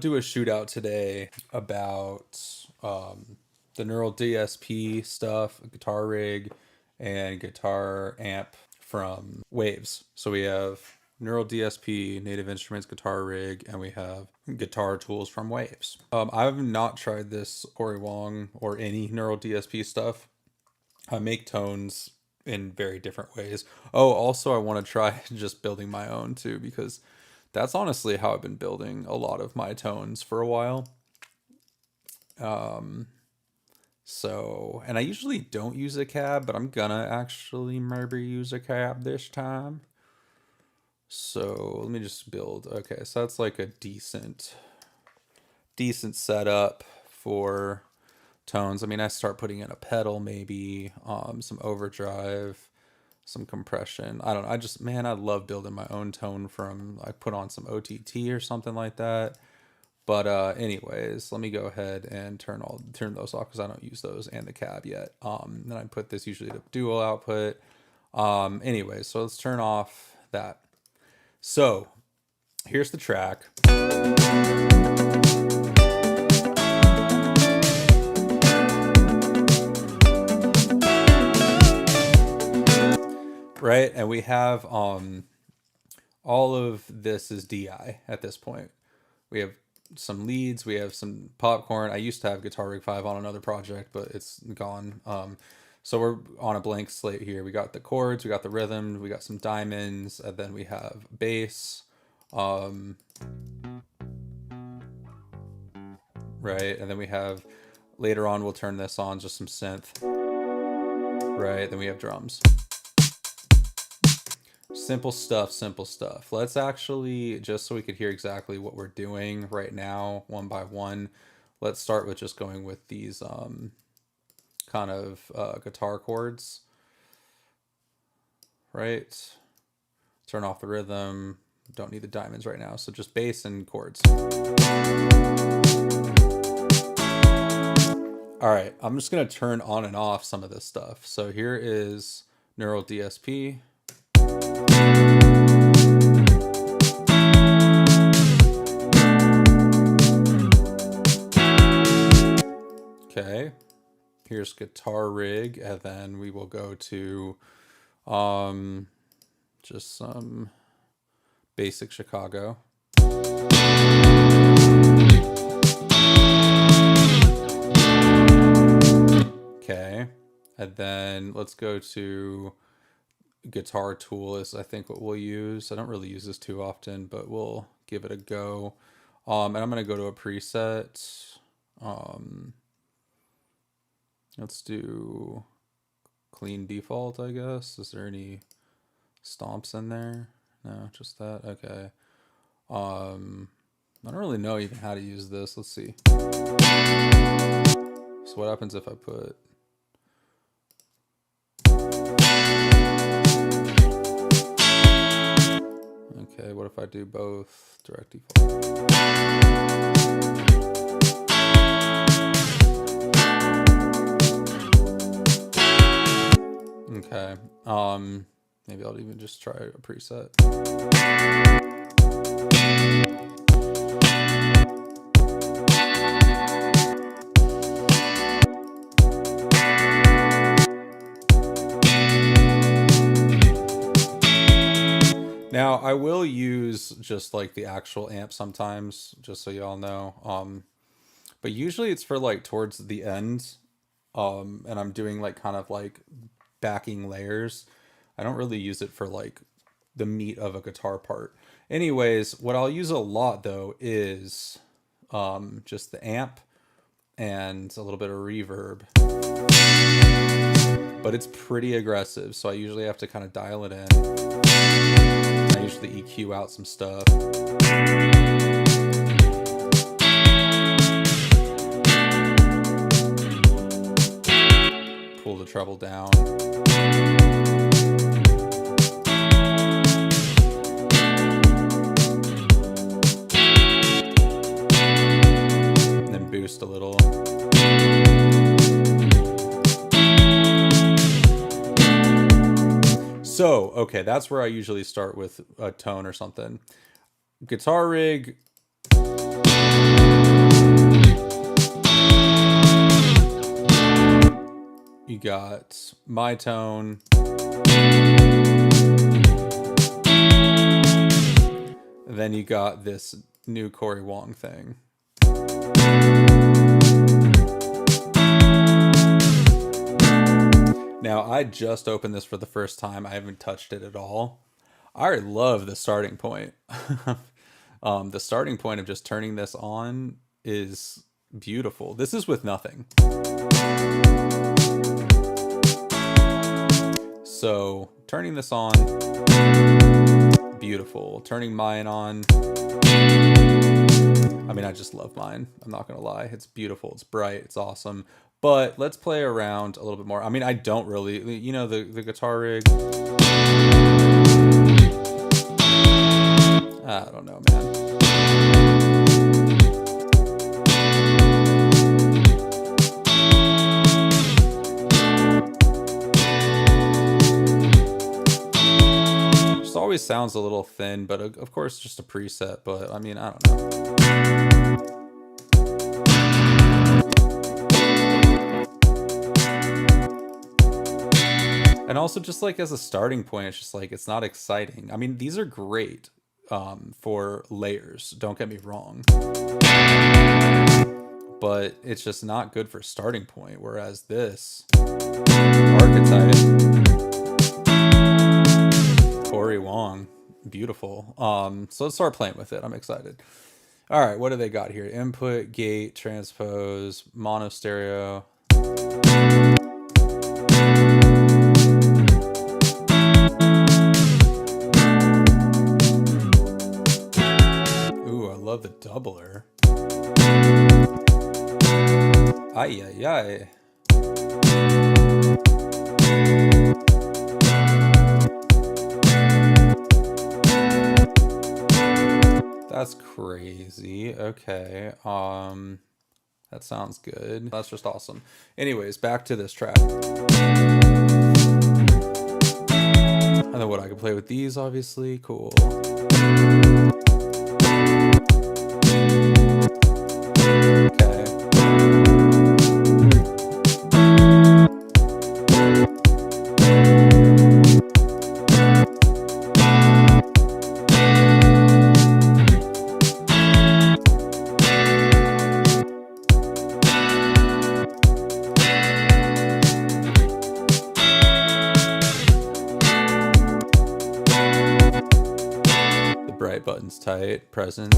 do a shootout today about the neural DSP stuff, guitar rig, and guitar amp from Waves. So we have neural DSP, Native Instruments guitar rig, and we have guitar tools from Waves. I've not tried this Wong or any neural DSP stuff. I make tones in very different ways. Oh, also I want to try just building my own too, because that's honestly how I've been building a lot of my tones for a while. So, and I usually don't use a cab, but I'm gonna actually maybe use a cab this time. So let me just build. Okay, so that's like a decent setup for tones. I mean, I start putting in a pedal, maybe some overdrive, some compression. I don't know. I love building my own tone from, I put on some OTT or something like that. But anyways, let me go ahead and turn those off because I don't use those and the cab yet. Then I put this usually to dual output. Anyways, so let's turn off that. So here's the track. Right, and we have all of this is DI at this point. We have some leads, we have some popcorn. I used to have Guitar Rig 5 on another project, but it's gone. So we're on a blank slate here. We got the chords, we got the rhythm, we got some diamonds, and then we have bass. Right, and then we have, later on we'll turn this on, just some synth. Right, then we have drums. Simple stuff. Let's actually, just so we could hear exactly what we're doing right now, one by one, let's start with just going with these kind of guitar chords. Right? Turn off the rhythm. Don't need the diamonds right now, so just bass and chords. All right, I'm just gonna turn on and off some of this stuff. So here is neural DSP. Okay, here's guitar rig, and then we will go to just some basic Chicago. Okay, and then let's go to guitar tool is I think what we'll use. I don't really use this too often, but we'll give it a go. And I'm gonna go to a preset. Let's do clean default, I guess. Is there any stomps in there? No, just that. Okay. I don't really know even how to use this. Let's see. So what happens if I put... Okay, what if I do both direct default? Okay, maybe I'll even just try a preset. Now I will use just like the actual amp sometimes, just so y'all know. But usually it's for like towards the end, and I'm doing like kind of like backing layers. I don't really use it for like the meat of a guitar part. Anyways, what I'll use a lot though is just the amp and a little bit of reverb. But it's pretty aggressive, so I usually have to kind of dial it in. I usually EQ out some stuff. Pull the treble down. And then boost a little. So, okay, that's where I usually start with a tone or something. Guitar rig. You got my tone. Then you got this new Corey Wong thing. Now, I just opened this for the first time. I haven't touched it at all. I love the starting point. The starting point of just turning this on is beautiful. This is with nothing. So turning this on, beautiful. Turning mine on, I mean, I just love mine. I'm not gonna lie. It's beautiful. It's bright. It's awesome. But let's play around a little bit more. I mean, I don't really, you know, the guitar rig. I don't know, man. Just always sounds a little thin, but of course, just a preset. But I mean, I don't know. And also just like as a starting point, it's just like, it's not exciting. I mean, these are great for layers, don't get me wrong. But it's just not good for starting point. Whereas this, Archetype, Corey Wong, beautiful. So let's start playing with it. I'm excited. All right, what do they got here? Input, gate, transpose, mono stereo. Love the doubler. Ay, ay, ay. That's crazy. Okay. That sounds good. That's just awesome. Anyways, back to this track. And then what, I can play with these, obviously. Cool. Buttons tight, presence.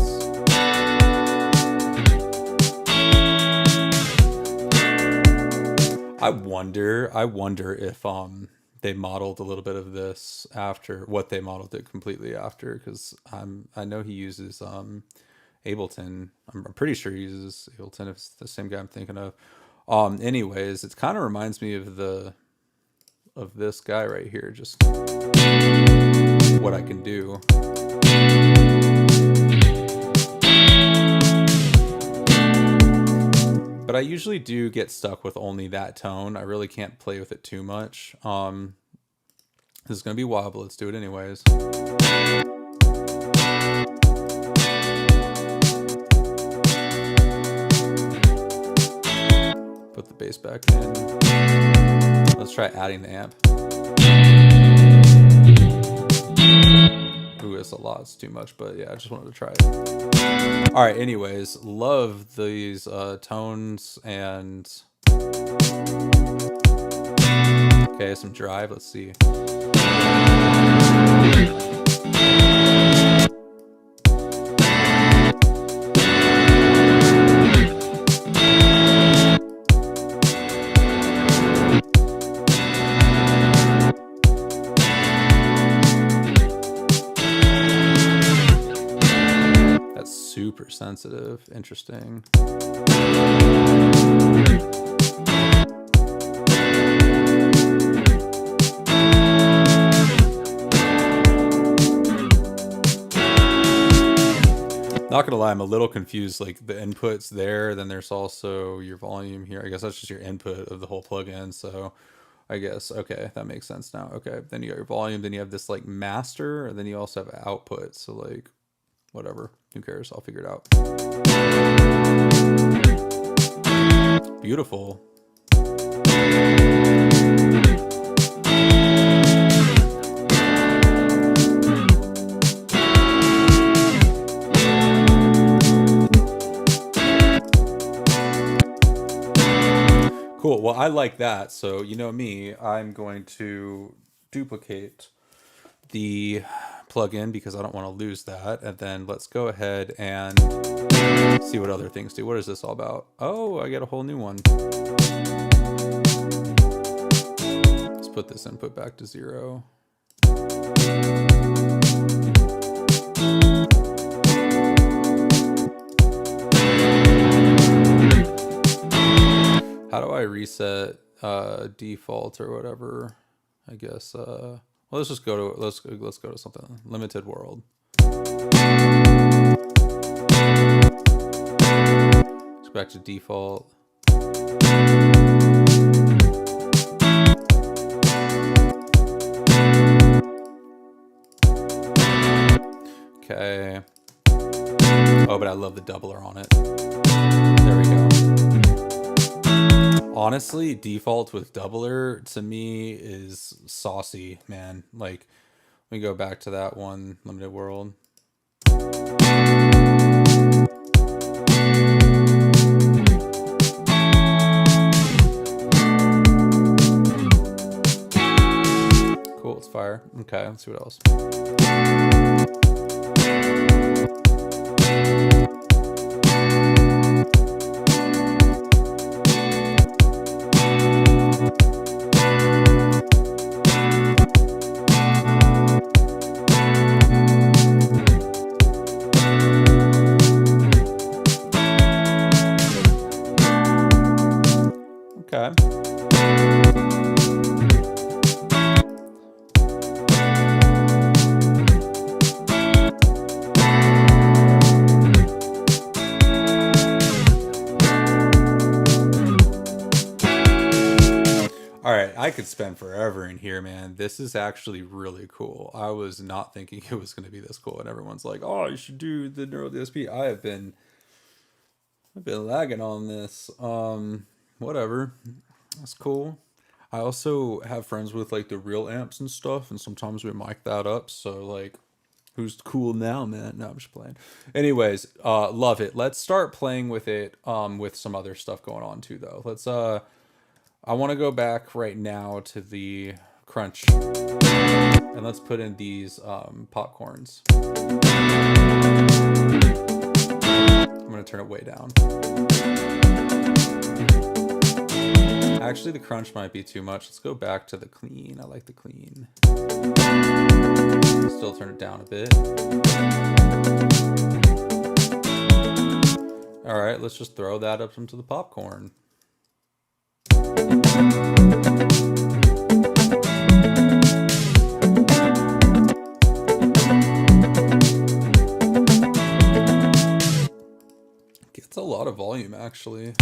I wonder if they modeled a little bit of this after what they modeled it completely after, because I know he uses Ableton. I'm pretty sure he uses Ableton, if it's the same guy I'm thinking of. Anyways, it kind of reminds me of this guy right here, just what I can do. But I usually do get stuck with only that tone. I really can't play with it too much. This is going to be wild, but let's do it anyways. Put the bass back in. Let's try adding the amp. Ooh, it's a lot. It's too much, but yeah, I just wanted to try it. All right, anyways, love these tones and... Okay, some drive. Let's see. Super sensitive. Interesting. Not gonna lie, I'm a little confused. Like the inputs there, then there's also your volume here. I guess that's just your input of the whole plugin. So I guess, okay, that makes sense now. Okay, then you got your volume, then you have this like master, and then you also have output. So like, whatever, who cares? I'll figure it out. Beautiful. Well, I like that. So, you know me, I'm going to duplicate the plugin because I don't want to lose that. And then let's go ahead and see what other things do. What is this all about? Oh, I get a whole new one. Let's put this input back to 0. How do I reset default or whatever? I guess well, let's just go to let's go to something limited world. Let's go back to default. Okay. Oh, but I love the doubler on it. There we go. Honestly, default with doubler to me is saucy, man. Like, let me go back to that one, limited world. Cool, it's fire. Okay, let's see what else. I could spend forever in here, man. This is actually really cool. I was not thinking it was going to be this cool, and everyone's like, "Oh, you should do the neural DSP." I've been lagging on this. Whatever. That's cool. I also have friends with like the real amps and stuff, and sometimes we mic that up. So like, who's cool now, man? No, I'm just playing. Anyways, love it. Let's start playing with it. With some other stuff going on too, though. Let's I want to go back right now to the crunch, and let's put in these popcorns. I'm gonna turn it way down. Actually, the crunch might be too much. Let's go back to the clean. I like the clean. Still turn it down a bit. All right, let's just throw that up into the popcorn. Gets a lot of volume, actually.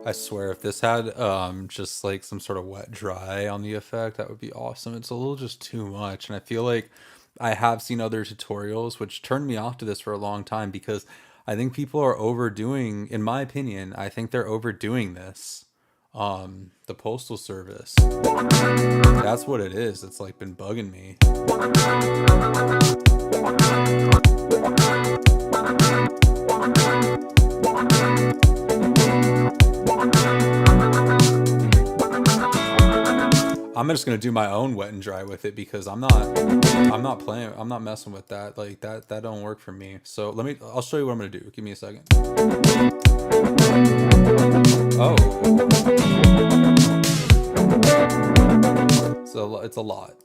I swear, if this had just like some sort of wet dry on the effect, that would be awesome. It's a little just too much, and I feel like I have seen other tutorials which turned me off to this for a long time because I think people are overdoing, in my opinion, I think they're overdoing this. The postal service. That's what it is. It's like been bugging me. I'm just gonna do my own wet and dry with it because I'm not playing, I'm not messing with that. Like that don't work for me. So I'll show you what I'm gonna do. Give me a second. Oh. So it's a lot.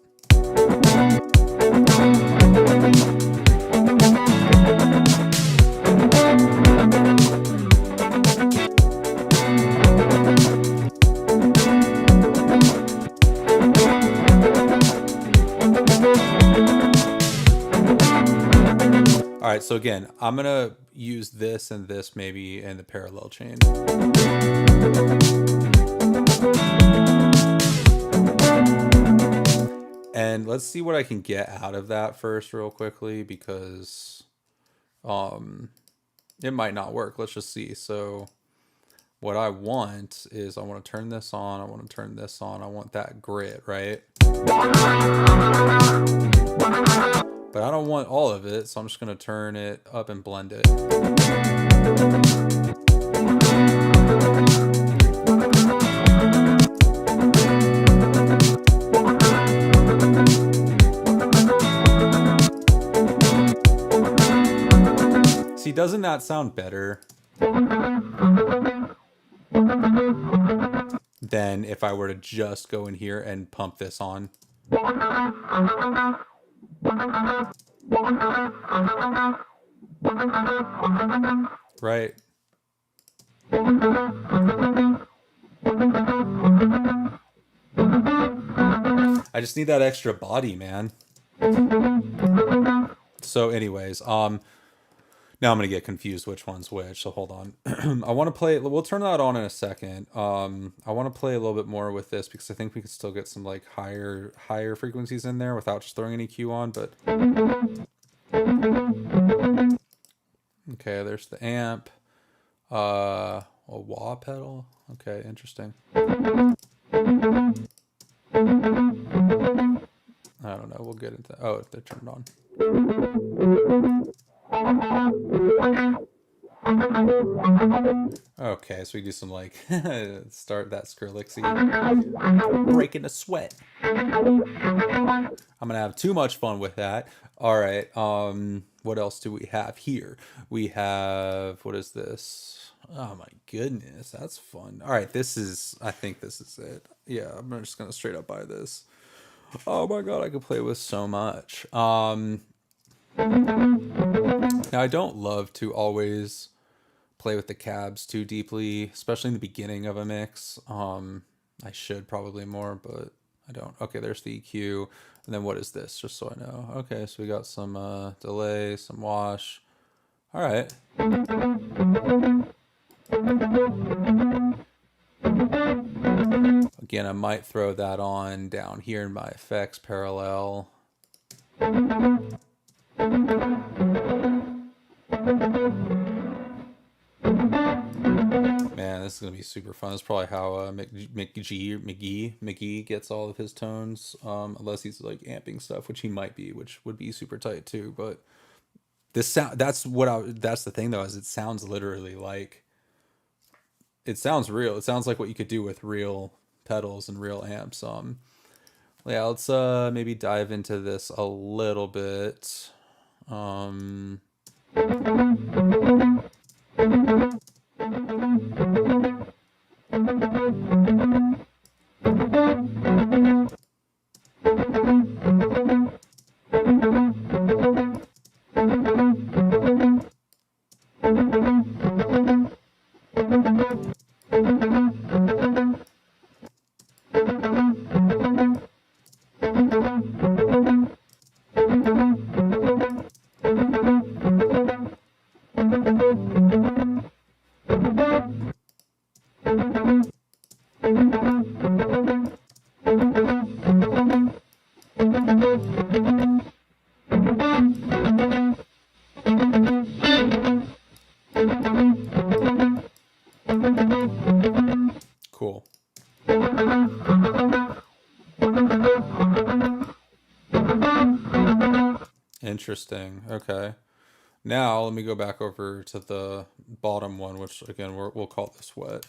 right, so again, I'm gonna use this and this maybe in the parallel chain. And let's see what I can get out of that first real quickly, because it might not work. Let's just see. So what I want is I want to turn this on. I want to turn this on. I want that grit, right? But I don't want all of it, so I'm just going to turn it up and blend it. See, doesn't that sound better than if I were to just go in here and pump this on? Right? I just need that extra body, man. So anyways, now I'm going to get confused which one's which, so hold on. I want to play, we'll turn that on in a second. I want to play a little bit more with this because I think we can still get some like higher frequencies in there without just throwing any EQ on, but... Okay, there's the amp. A wah pedal. Okay, interesting. I don't know, we'll get into... Oh, they're turned on. Okay, so we do some like start that Skrillexy, breaking a sweat. I'm gonna have too much fun with that. All right, what else do we have here? We have, what is this? Oh my goodness, that's fun. All right, this is, I think this is it. Yeah, I'm just gonna straight up buy this. Oh my god, I could play with so much. Now I don't love to always play with the cabs too deeply, especially in the beginning of a mix. I should probably more, but I don't. Okay, there's the EQ. And then what is this? Just so I know. Okay, so we got some delay, some wash. All right. Again, I might throw that on down here in my effects parallel. Man, this is gonna be super fun. That's probably how McGee gets all of his tones, unless he's like amping stuff, which he might be, which would be super tight too. But this sound, that's the thing though, is it sounds literally like, it sounds real. It sounds like what you could do with real pedals and real amps. Yeah, let's maybe dive into this a little bit. Cool. Interesting. Okay. Now let me go back over to the bottom one, which again we'll call this wet.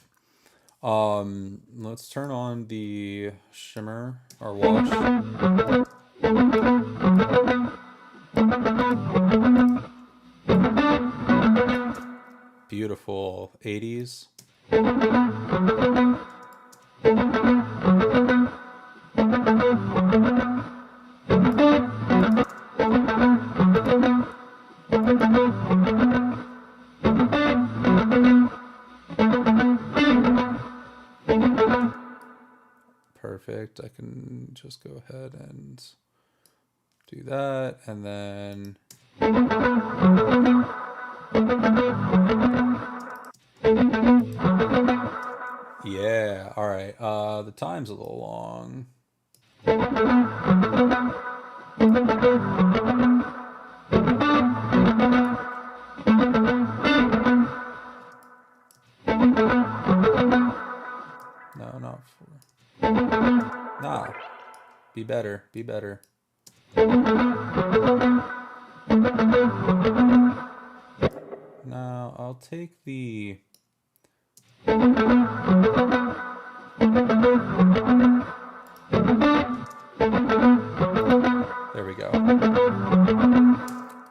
Let's turn on the shimmer or wash. Beautiful 80s. Perfect. I can just go ahead and do that, and then Yeah, all right. The time's a little long. No, not four. Nah. Be better. Be better. Now, I'll take the... There we go.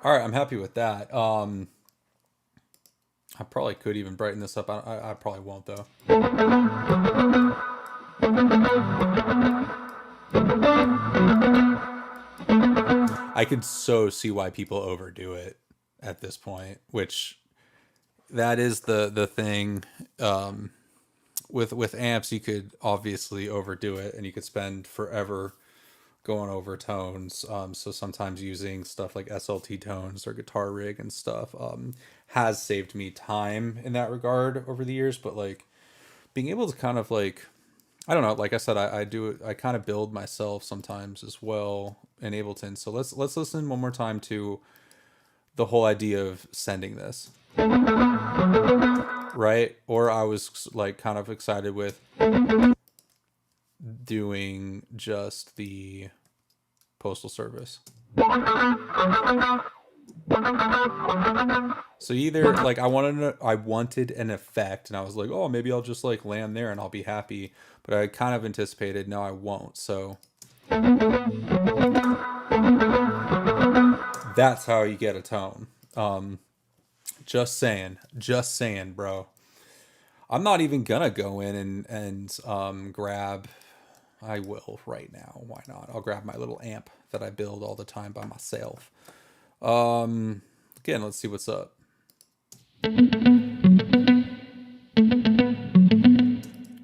All right, I'm happy with that. I probably could even brighten this up. I probably won't, though. I could so see why people overdo it at this point, which that is the thing. With amps, you could obviously overdo it, and you could spend forever going over tones. So sometimes using stuff like SLT tones or guitar rig and stuff has saved me time in that regard over the years. But like being able to kind of like, I don't know, like I said, I kind of build myself sometimes as well in Ableton. So let's listen one more time to the whole idea of sending this. Right? Or I was like kind of excited with doing just the postal service. So either like I wanted an effect, and I was like, oh, maybe I'll just like land there and I'll be happy. But I kind of anticipated, no, I won't. So that's how you get a tone. Just saying, bro. I'm not even gonna go in and grab. I will right now. Why not? I'll grab my little amp that I build all the time by myself. Again, let's see what's up.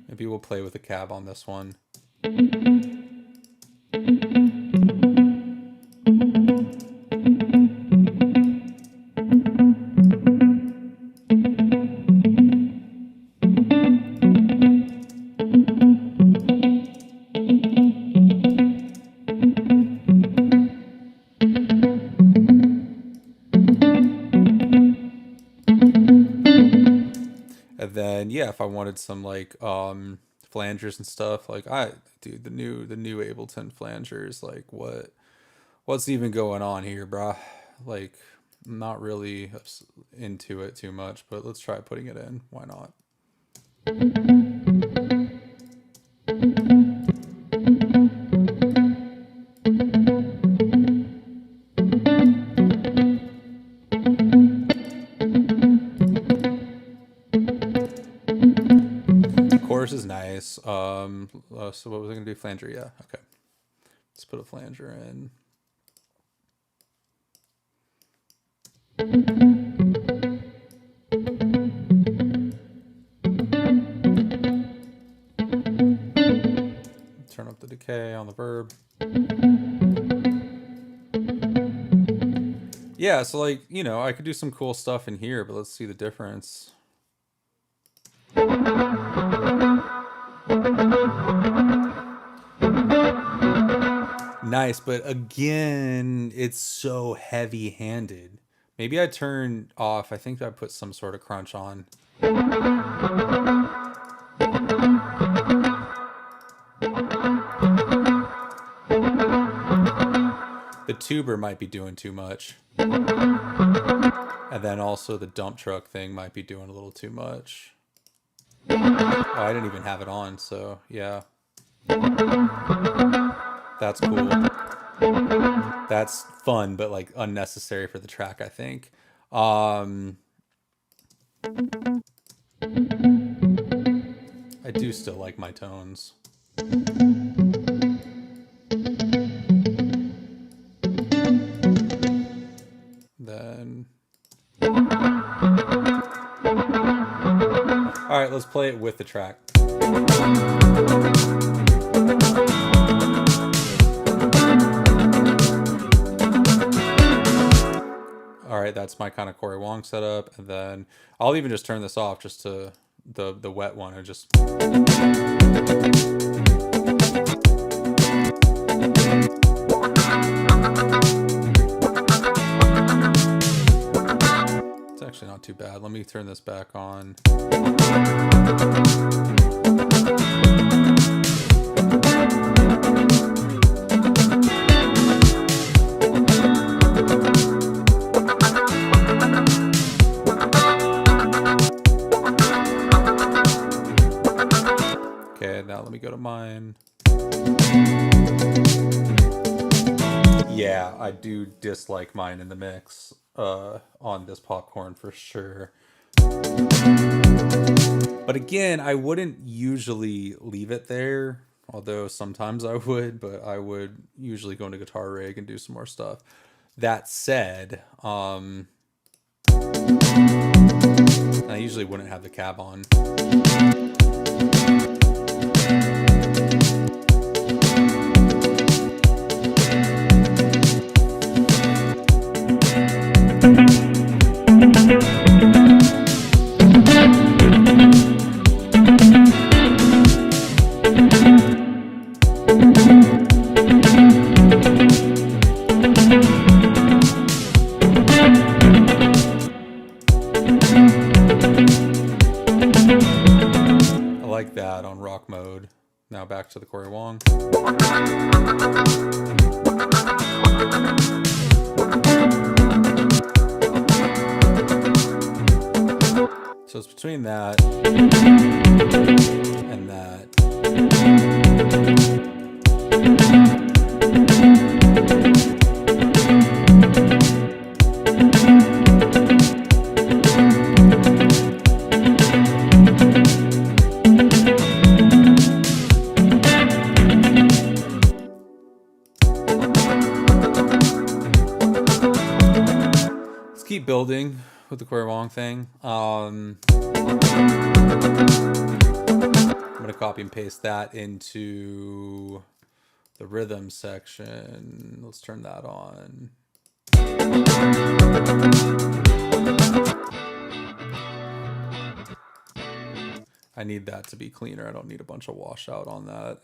Maybe we'll play with a cab on this one. And then yeah, if I wanted some like flangers and stuff, like dude, the new Ableton flangers, like what's even going on here, bruh? Like I'm not really into it too much, but let's try putting it in. Why not? Chorus is nice. So what was I gonna do? Flanger, yeah. Okay. Let's put a flanger in. Turn up the decay on the verb. Yeah, so like, you know, I could do some cool stuff in here, but let's see the difference. Nice, but again, it's so heavy-handed. Maybe I turn off, I think I put some sort of crunch on. The tuber might be doing too much. And then also the dump truck thing might be doing a little too much. Oh, I didn't even have it on, so yeah. That's cool. That's fun, but like unnecessary for the track, I think. I do still like my tones. Then... All right, let's play it with the track. right, that's my kind of Corey Wong setup. And then I'll even just turn this off just to the wet one and just. It's actually not too bad. Let me turn this back on. Okay, now let me go to mine. Yeah, I do dislike mine in the mix on this popcorn for sure. But again, I wouldn't usually leave it there, although sometimes I would, but I would usually go into guitar rig and do some more stuff. That said, I usually wouldn't have the cab on. Like that on rock mode. Now back to the Corey Wong. So it's between that and that. Keep building with the Corey Wong thing. I'm gonna copy and paste that into the rhythm section. Let's turn that on. I need that to be cleaner. I don't need a bunch of washout on that.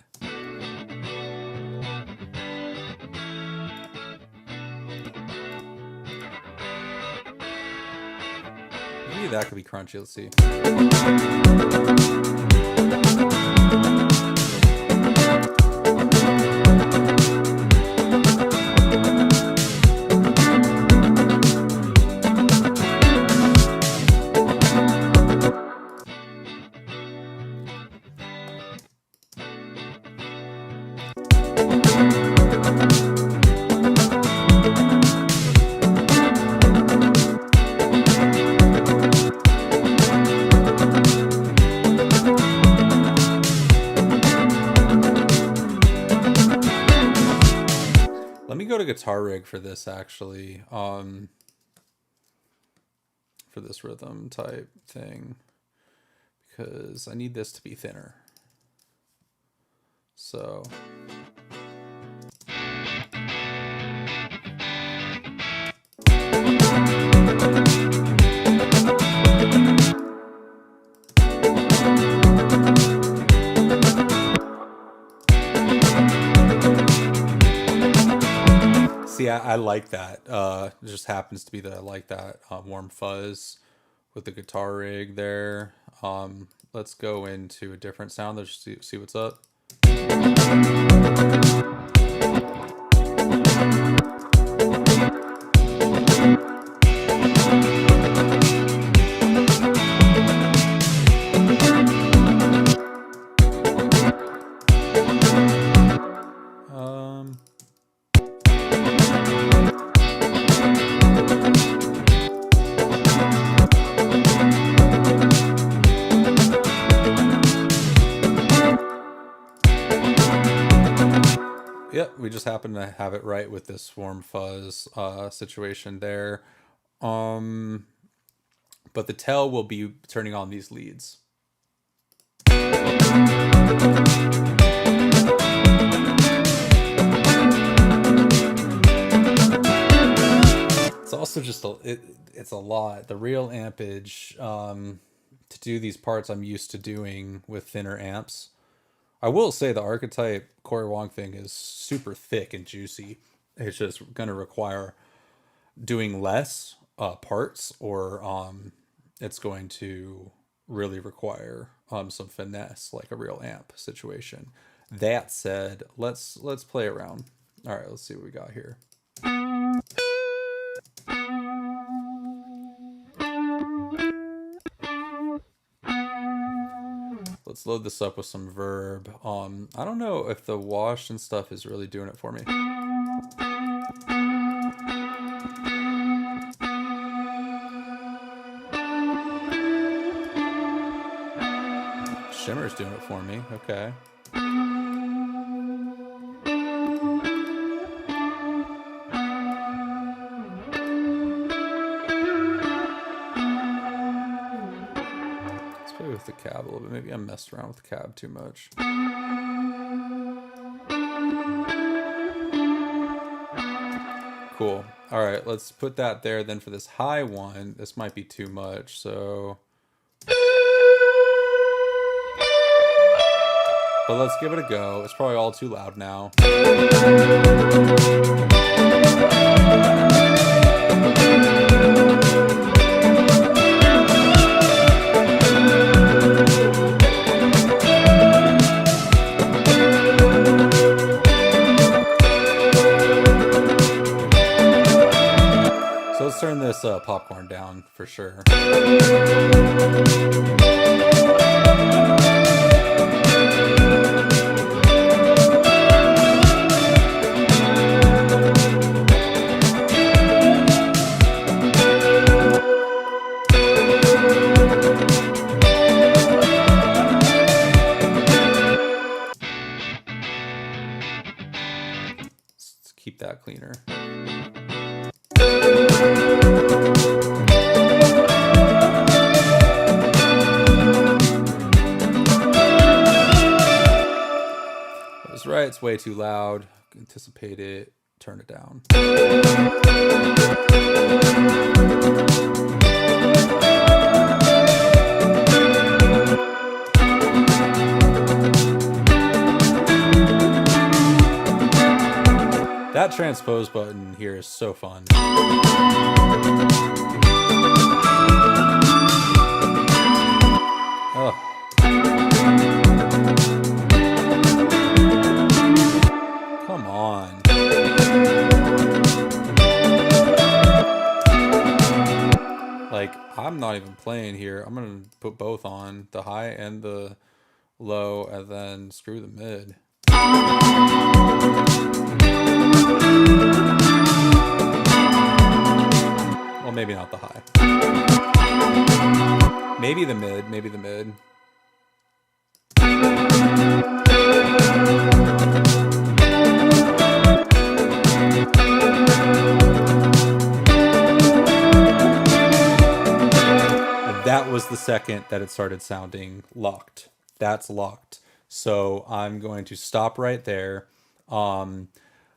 Maybe that could be crunchy. Let's see. Let me go to guitar rig for this actually, for this rhythm type thing, because I need this to be thinner. So. See, I like that. It just happens to be that I like that warm fuzz with the guitar rig there. Let's go into a different sound. Let's see what's up. Yep, we just happen to have it right with this warm fuzz situation there. But the tail will be turning on these leads. It's also just it's a lot. The real ampage to do these parts I'm used to doing with thinner amps. I will say the Archetype Corey Wong thing is super thick and juicy. It's just going to require doing less parts, or it's going to really require some finesse, like a real amp situation. That said, let's play around. All right, let's see what we got here. Let's load this up with some verb. I don't know if the wash and stuff is really doing it for me. Shimmer's doing it for me. Okay. Let's play with the cab a little bit. Maybe I messed around with the cab too much. Cool. All right, let's put that there. Then for this high one, this might be too much. So, but let's give it a go. It's probably all too loud now. So let's turn this popcorn down for sure. Let's keep that cleaner. That's right, it's way too loud. Anticipate it, turn it down. That transpose button here is so fun. Oh. Come on. Like, I'm not even playing here. I'm gonna put both on, the high and the low, and then screw the mid. Well, maybe not the high. Maybe the mid, maybe the mid. That was the second that it started sounding locked. That's locked. So I'm going to stop right there.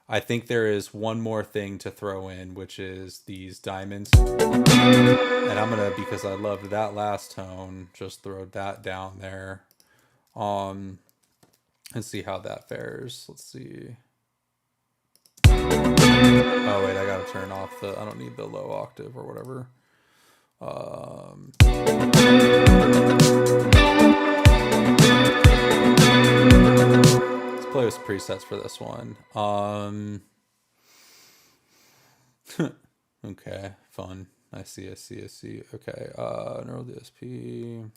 I think there is one more thing to throw in, which is these diamonds. And I'm gonna, because I loved that last tone, just throw that down there. And see how that fares. Let's see. Oh wait, I gotta turn off the, I don't need the low octave or whatever. Let's play with presets for this one. Okay, fun. I see. Okay, neural DSP.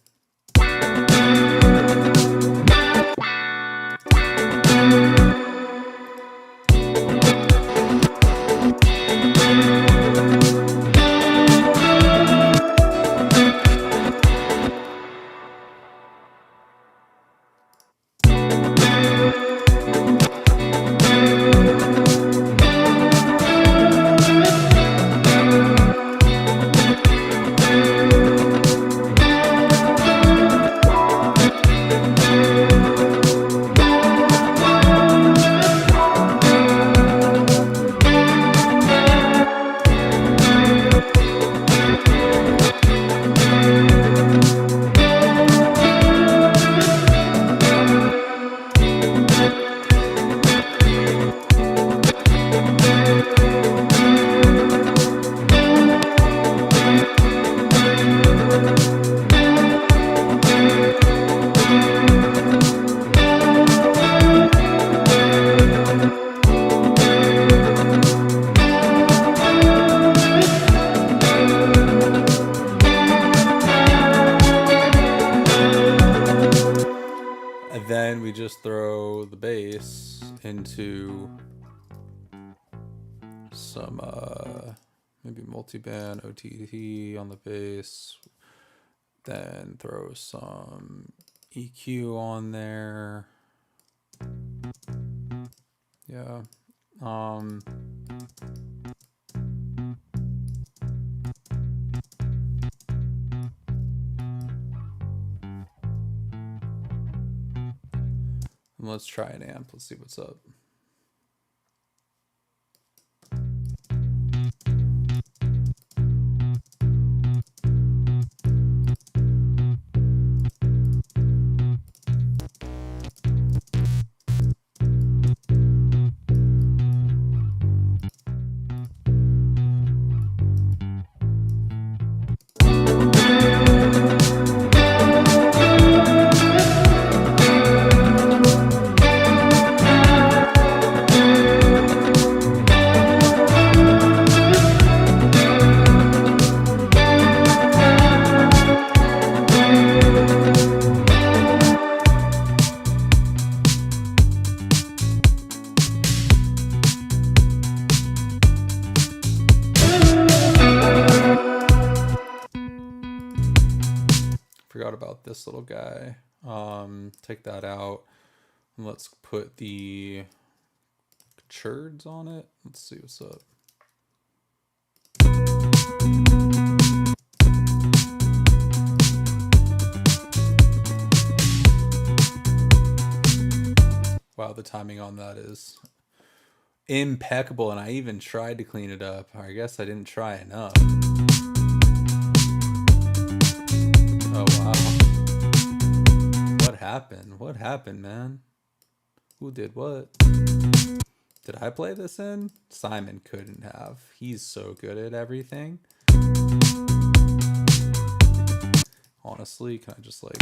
bass into some maybe multiband OTT on the bass, then throw some EQ on there. Yeah. Let's try an amp. Let's see what's up. Forgot about this little guy. Take that out. And let's put the churds on it. Let's see what's up. Wow, the timing on that is impeccable, and I even tried to clean it up. I guess I didn't try enough. Oh, wow. What happened? What happened, man? Who did what? Did I play this in? Simon couldn't have. He's so good at everything. Honestly, can I just like...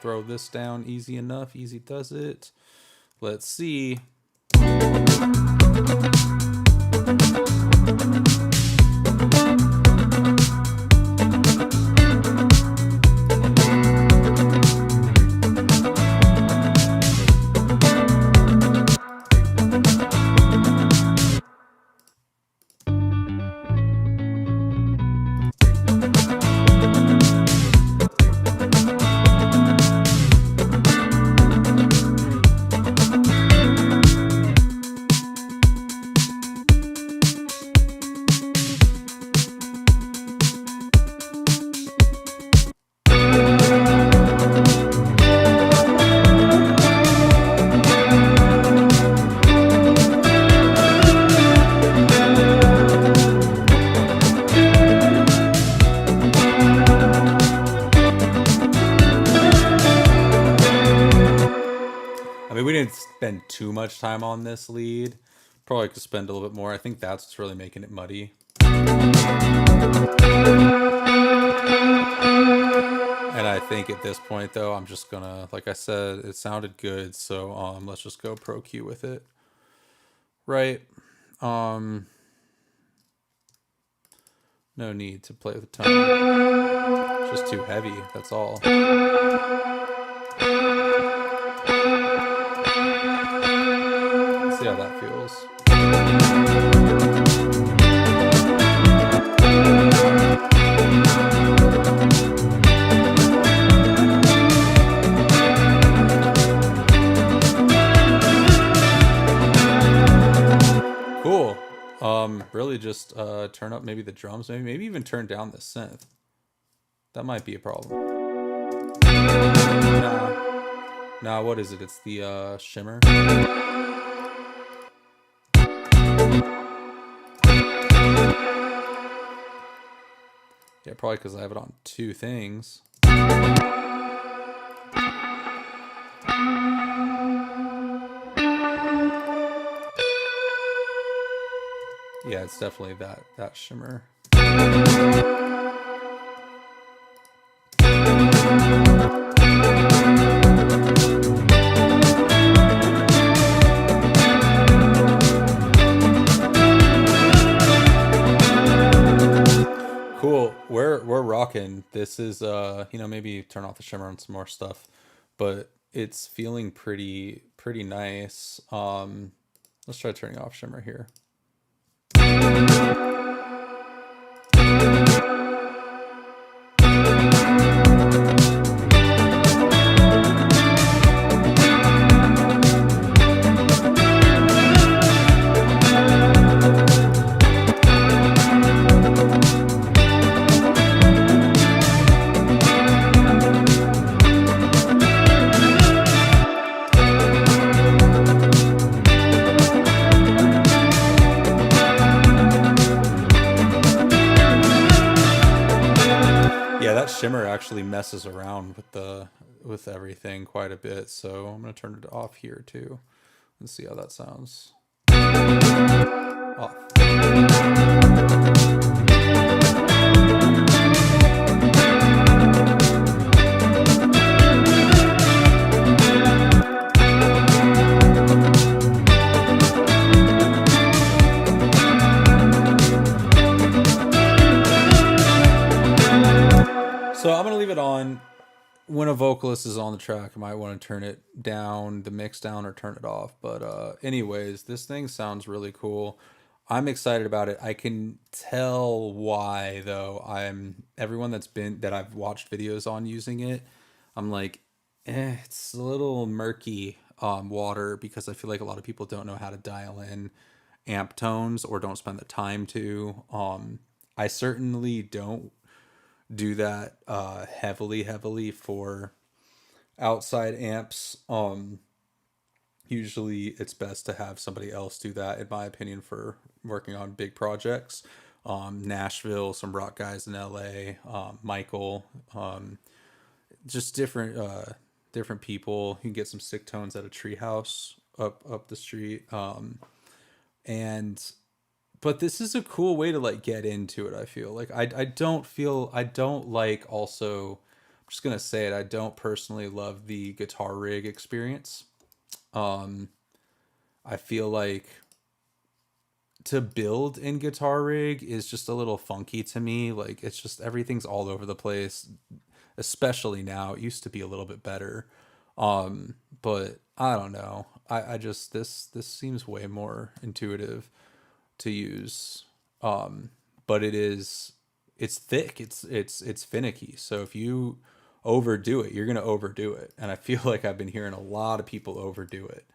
Throw this down easy enough. Easy does it. Let's see. We didn't spend too much time on this lead. Probably could spend a little bit more. I think that's what's really making it muddy. And I think at this point, though, I'm just gonna, like I said, it sounded good, so let's just go Pro Q with it. Right. No need to play with the tone. It's just too heavy, that's all. See how that feels. Cool. Really just turn up maybe the drums, maybe even turn down the synth. That might be a problem. Nah, what is it? It's the shimmer. Yeah, probably because I have it on two things. Yeah, it's definitely that shimmer. This is maybe turn off the shimmer on some more stuff, but it's feeling pretty nice. Let's try turning off shimmer here. Shimmer actually messes around with everything quite a bit, so I'm gonna turn it off here too and see how that sounds. Off. So I'm going to leave it on. When a vocalist is on the track, I might want to turn it down, the mix down, or turn it off. But anyways, this thing sounds really cool. I'm excited about it. I can tell why, though. Everyone that I've watched videos on using it, I'm like, it's a little murky water, because I feel like a lot of people don't know how to dial in amp tones or don't spend the time to. I certainly don't do that heavily for outside amps. Usually it's best to have somebody else do that, in my opinion, for working on big projects. Nashville, some rock guys in LA, Michael, just different people. You can get some sick tones at a treehouse up the street. But this is a cool way to like get into it. I feel like I don't like, also, I'm just gonna say it, I don't personally love the guitar rig experience. I feel like to build in guitar rig is just a little funky to me. Like, it's just, everything's all over the place, especially now. It used to be a little bit better. But I don't know. I just, this seems way more intuitive to use. But it's thick, it's finicky. So if you overdo it, you're gonna overdo it. And I feel like I've been hearing a lot of people overdo it.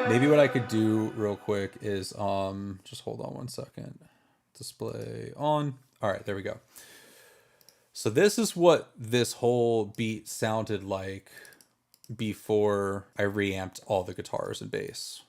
Maybe what I could do real quick is just hold on one second. Display on. All right, there we go. So this is what this whole beat sounded like before I reamped all the guitars and bass.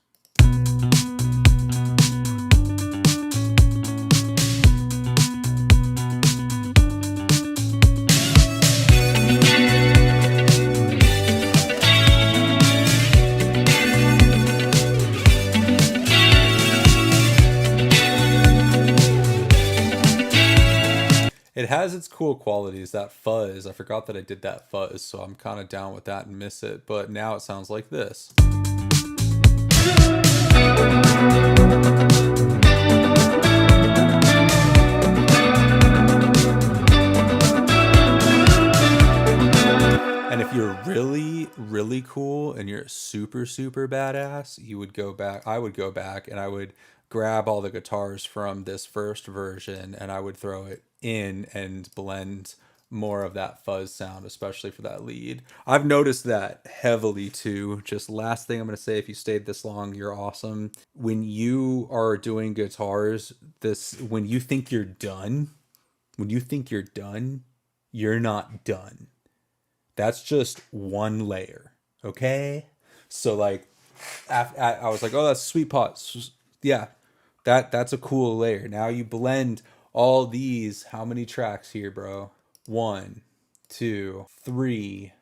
It has its cool qualities, that fuzz. I forgot that I did that fuzz, so I'm kind of down with that and miss it. But now it sounds like this. And if you're really, really cool and you're super, super badass, you would go back. I would go back and I would grab all the guitars from this first version and I would throw it in and blend more of that fuzz sound, especially for that lead. I've noticed that heavily too. Just last thing I'm going to say, if you stayed this long, you're awesome. When you are doing guitars, when you think you're done, you're not done. That's just one layer. Okay. So like, I was like, oh, that's sweet pot. Yeah. That's a cool layer. Now you blend all these. How many tracks here, bro? 1, 2, 3,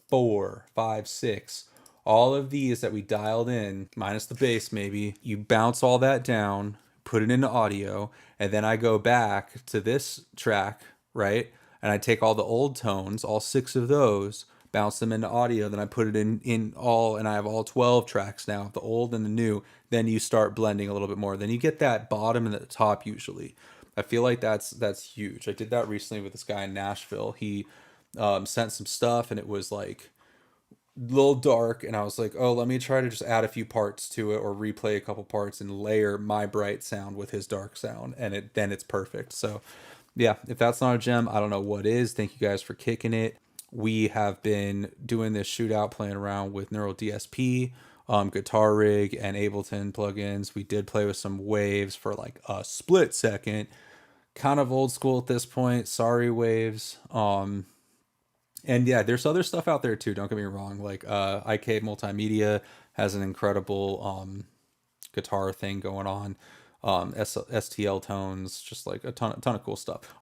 4, 5, 6. All of these that we dialed in, minus the bass maybe, you bounce all that down, put it into audio, and then I go back to this track, right? And I take all the old tones, all 6 of those, bounce them into audio, then I put it in all, and I have all 12 tracks now, the old and the new. Then you start blending a little bit more. Then you get that bottom and the top usually. I feel like that's huge. I did that recently with this guy in Nashville. He sent some stuff, and it was like a little dark, and I was like, oh, let me try to just add a few parts to it or replay a couple parts and layer my bright sound with his dark sound, and it's perfect. So yeah, if that's not a gem, I don't know what is. Thank you guys for kicking it. We have been doing this shootout, playing around with neural DSP, guitar rig, and Ableton plugins. We did play with some waves for like a split second, kind of old school at this point, sorry waves. And yeah, there's other stuff out there too, don't get me wrong. Like IK Multimedia has an incredible guitar thing going on. STL tones, just like a ton of cool stuff.